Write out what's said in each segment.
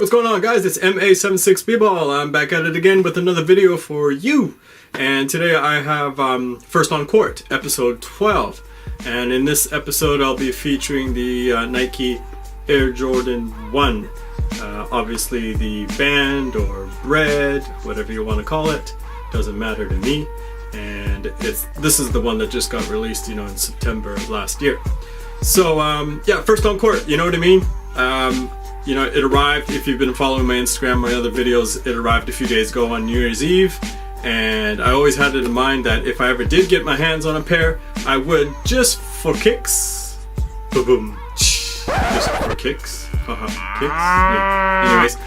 what's going on, guys? It's MA76B-Ball. I'm back at it again with another video for you. And today I have First on Court, episode 12. And in this episode I'll be featuring the Nike Air Jordan 1. Obviously the band or bread, whatever you want to call it, doesn't matter to me. And this is the one that just got released, you know, in September of last year. So yeah, First on Court, you know what I mean? You know, it arrived, if you've been following my Instagram, my other videos, it arrived a few days ago on New Year's Eve. And I always had it in mind that if I ever did get my hands on a pair, I would, just for kicks, boom, just for kicks, kicks, yeah. Anyways,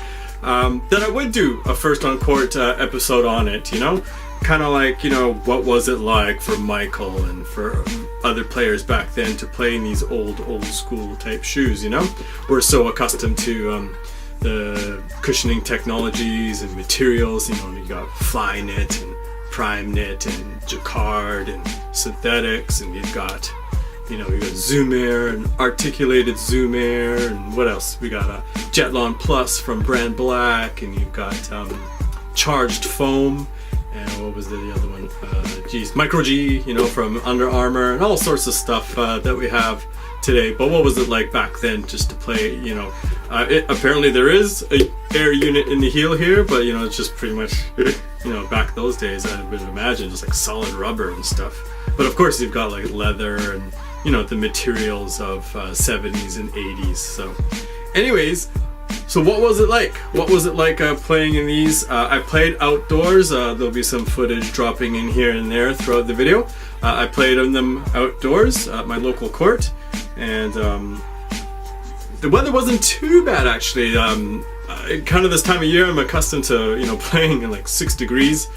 that I would do a First on Court episode on it, you know? Kind of like, you know, what was it like for Michael and for other players back then to play in these old school type shoes, you know? We're so accustomed to the cushioning technologies and materials, you know, you got Flyknit and Primeknit and Jacquard and synthetics, and you've got, you know, you got Zoom Air and articulated Zoom Air, and what else? We got a Jetlon Plus from Brand Black, and you've got charged foam. And what was the other one? Micro G, you know, from Under Armour, and all sorts of stuff that we have today. But what was it like back then just to play, you know? Apparently there is a air unit in the heel here, but, you know, it's just pretty much, you know, back those days, I would imagine, just like solid rubber and stuff. But of course you've got like leather and, you know, the materials of 70s and 80s. So anyways, so what was it like? What was it like playing in these? I played outdoors. There'll be some footage dropping in here and there throughout the video. I played on them outdoors at my local court, and the weather wasn't too bad actually. Kind of this time of year I'm accustomed to, you know, playing in like 6 degrees,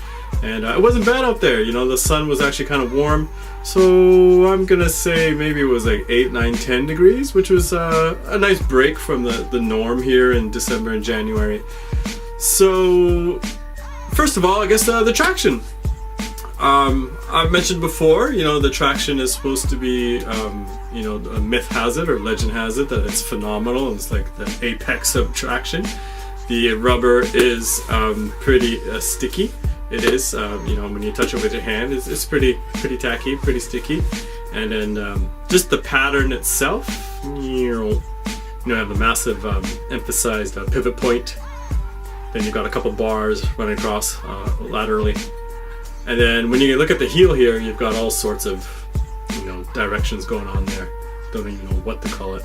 and it wasn't bad out there. You know, the sun was actually kind of warm. So I'm gonna say maybe it was like 8, 9, 10 degrees, which was a nice break from the norm here in December and January. So first of all, I guess the traction. I've mentioned before, you know, the traction is supposed to be, you know, a myth has it or legend has it that it's phenomenal. It's like the apex of traction. The rubber is pretty sticky. It is, you know, when you touch it with your hand, it's pretty tacky, pretty sticky. And then just the pattern itself, you know, have a massive emphasized pivot point. Then you've got a couple bars running across laterally. And then when you look at the heel here, you've got all sorts of, you know, directions going on there. Don't even know what to call it.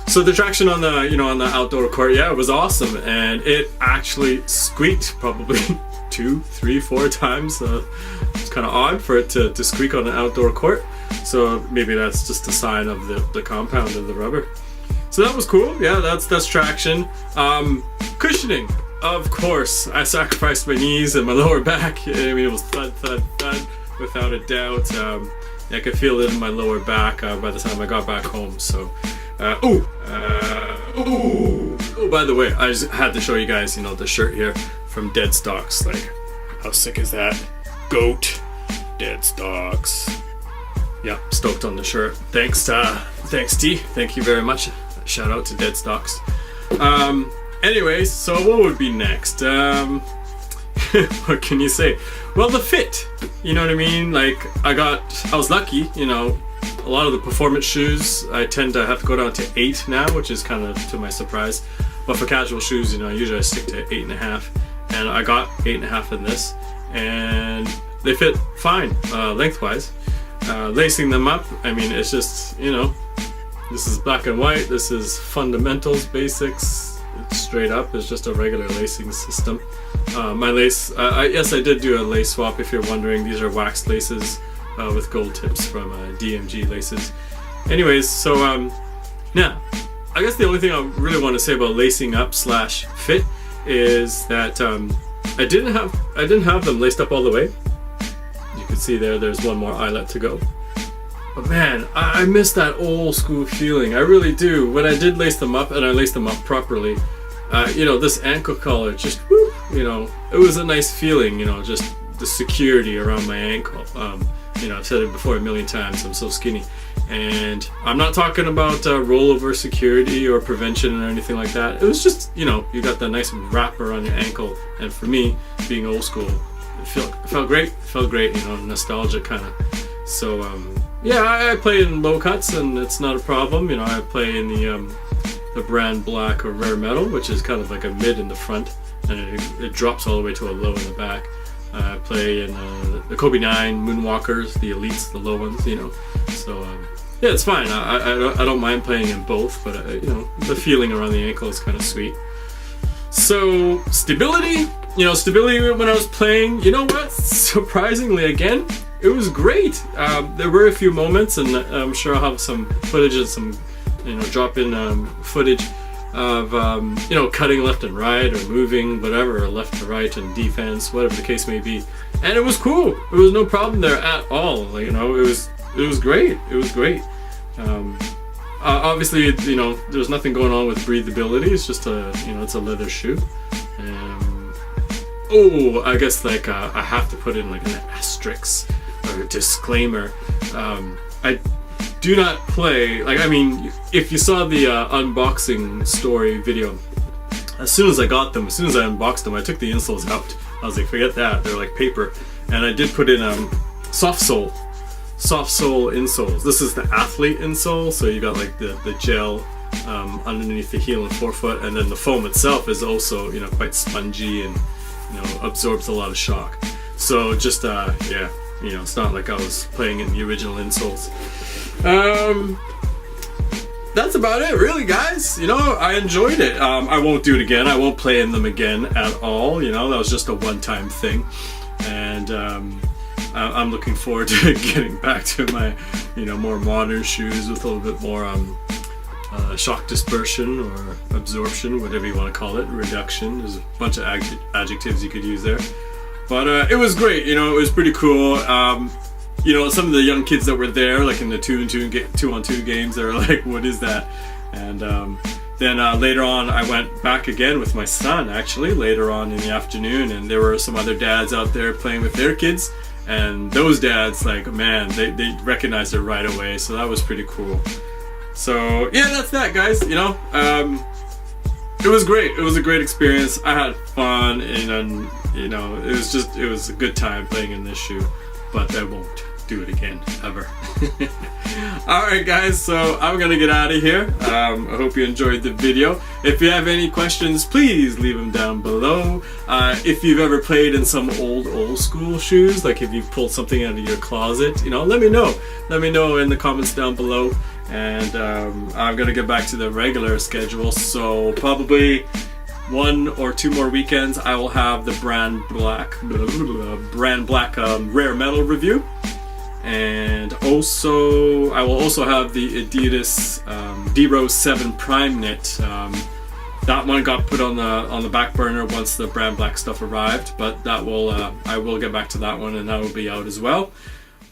So the traction on the, you know, on the outdoor court, yeah, it was awesome. And it actually squeaked probably 2, 3, 4 times. It's kind of odd for it to squeak on an outdoor court. So maybe that's just a sign of the compound of the rubber. So that was cool. Yeah, that's traction. Cushioning, of course. I sacrificed my knees and my lower back. I mean, it was thud, thud, thud, without a doubt. I could feel it in my lower back by the time I got back home. So, oh, by the way, I just had to show you guys, you know, the shirt here from Dead Stocks. Like, how sick is that? Goat, Dead Stocks. Yeah, stoked on the shirt. Thanks T. Thank you very much. Shout out to Dead Stocks. Anyways, so what would be next? What can you say? Well, the fit. You know what I mean? Like, I was lucky, you know. A lot of the performance shoes, I tend to have to go down to 8 now, which is kind of to my surprise. But for casual shoes, you know, usually I stick to 8.5. And I got 8.5 in this, and they fit fine lengthwise. Lacing them up, I mean, it's just, you know, this is black and white. This is fundamentals, basics. It's straight up. It's just a regular lacing system. My lace, yes, I did do a lace swap. If you're wondering, these are waxed laces with gold tips from DMG laces. Anyways, so yeah, I guess the only thing I really want to say about lacing up / fit is that I didn't have them laced up all the way. You can see there's one more eyelet to go. But man, I miss that old school feeling. I really do. When I did lace them up, and I laced them up properly, you know, this ankle collar just, whoop, you know, it was a nice feeling, you know, just the security around my ankle. You know, I've said it before a million times, I'm so skinny. And I'm not talking about rollover security or prevention or anything like that. It was just, you know, you got that nice wrapper on your ankle. And for me, being old school, it felt great. It felt great, you know, nostalgic kind of. So, yeah, I play in low cuts and it's not a problem. You know, I play in the brand black or rare metal, which is kind of like a mid in the front, and it drops all the way to a low in the back. I play in the Kobe 9 Moonwalkers, the elites, the low ones, you know. So, yeah, it's fine. I don't mind playing in both, but you know, the feeling around the ankle is kind of sweet. So stability, you know, when I was playing, you know what? Surprisingly, again, it was great. There were a few moments, and I'm sure I'll have some footage and some, you know, drop-in footage of you know, cutting left and right or moving whatever, or left to right and defense, whatever the case may be. And it was cool. There was no problem there at all. Like, you know, it was great. It was great. Obviously, you know, there's nothing going on with breathability. It's just you know, it's a leather shoe. Oh, I guess like I have to put in like an asterisk or a disclaimer. I do not play, like, I mean, if you saw the unboxing story video, as soon as I got them, as soon as I unboxed them, I took the insoles out. I was like, forget that, they're like paper. And I did put in soft sole insoles. This is the athlete insole, so you got like the gel underneath the heel and forefoot, and then the foam itself is also, you know, quite spongy and, you know, absorbs a lot of shock. So just yeah, you know, it's not like I was playing in the original insoles. That's about it, really, guys. You know, I enjoyed it. I won't do it again. I won't play in them again at all. You know, that was just a one-time thing, and I'm looking forward to getting back to my, you know, more modern shoes with a little bit more shock dispersion or absorption, whatever you want to call it, reduction. There's a bunch of adjectives you could use there, but it was great. You know, it was pretty cool. You know, some of the young kids that were there, like in the 2-on-2 games, they were like, what is that? And then later on, I went back again with my son, actually, later on in the afternoon, and there were some other dads out there playing with their kids, and those dads, like, man, they recognized it right away, so that was pretty cool. So, yeah, that's that, guys, you know. It was great. It was a great experience. I had fun, and, you know, it was a good time playing in this shoe, but I won't do it again, ever. Alright, guys, so I'm gonna get out of here. I hope you enjoyed the video. If you have any questions, please leave them down below. If you've ever played in some old school shoes, like if you've pulled something out of your closet, you know, let me know. Let me know in the comments down below. And I'm gonna get back to the regular schedule, so probably 1 or 2 more weekends I will have the brand black rare metal review, and also I will also have the Adidas D-Rose 7 Prime Knit. That one got put on the back burner once the brand black stuff arrived, but that will I will get back to that one, and that will be out as well.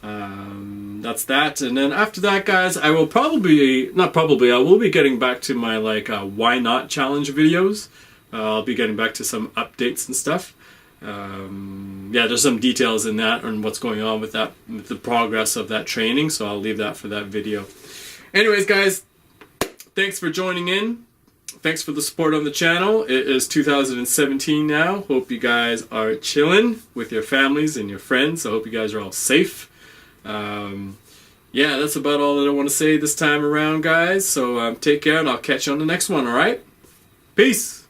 That's that, and then after that, guys, I will I will be getting back to my like why not challenge videos. I'll be getting back to some updates and stuff. Yeah, there's some details in that and what's going on with that, with the progress of that training, so I'll leave that for that video. Anyways, guys, thanks for joining in. Thanks for the support on the channel. It is 2017 now. Hope you guys are chilling with your families and your friends. I hope you guys are all safe. Yeah, that's about all that I want to say this time around, guys. So take care, and I'll catch you on the next one, alright? Peace!